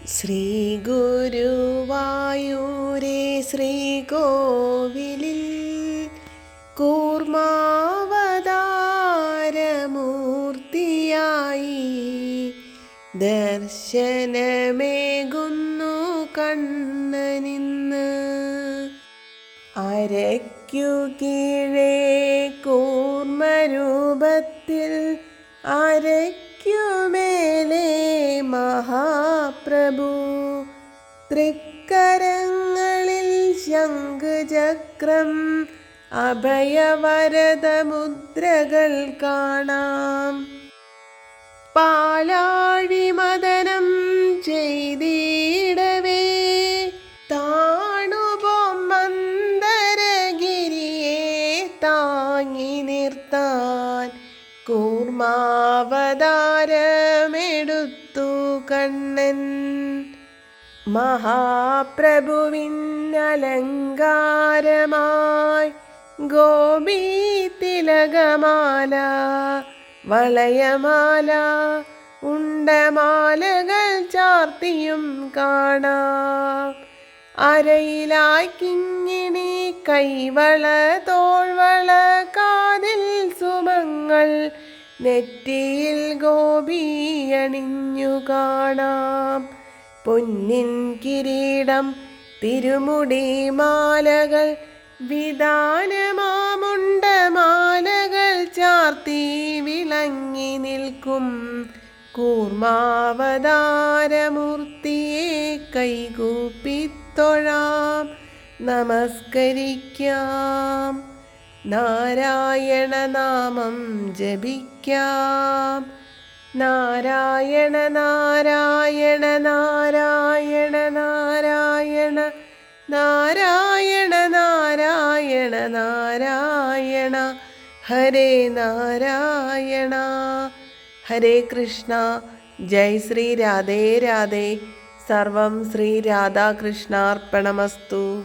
ശ്രീ ഗുരുവായൂരേ ശ്രീകോവിലിൽ കൂർമാവതാരമൂർത്തിയായി ദർശനമേകുന്നു കണ്ണനിന്ന്. അരയ്ക്കു കീഴേ കൂർമ്മരൂപത്തിൽ അരയ്ക്കുമേലെ മഹാപ്രഭു, തൃക്കരങ്ങളിൽ ശംഖുചക്രം അഭയവരദമുദ്രകൾ കാണാം. പാലാഴിമദനം ചെയ്തിടവേ താണുപോം മന്ദരഗിരിയെ താങ്ങി നിർത്താൻ കൂർമാവതാരമെടുത്തു കണ്ണൻ. മഹാപ്രഭുവിനലങ്കാരമായി ഗോപീതിലകമാല, വളയമാല, ഉണ്ടമാലകൾ ചാർത്തിയും കാണാം. അരയിലായി കിങ്ങിണി, കൈവള, തോൾവള, കാതിൽ സുമങ്ങൾ, നെറ്റിയിൽ ഗോപിയണിഞ്ഞു കാണാം. പൊന്നിൻ കിരീടം, തിരുമുടി മാലകൾ, വിതാനമാമുണ്ടമാലകൾ ചാർത്തി വിളങ്ങി നിൽക്കും കൂർമാവതാരമൂർത്തിയെ കൈകൂപ്പിത്തൊഴാം, നമസ്കരിക്കാം. നാരായണ നാമം ജപിക്കാം. നാരായണ നാരായണ നാരായണ നാരായണ നാരായണ നാരായണ നാരായണ, ഹരേ നാരായണ. ഹരേ കൃഷ്ണ. ജയ് ശ്രീ രാധേ രാധേ. സർവം ശ്രീ രാധാകൃഷ്ണാർപ്പണമസ്തു.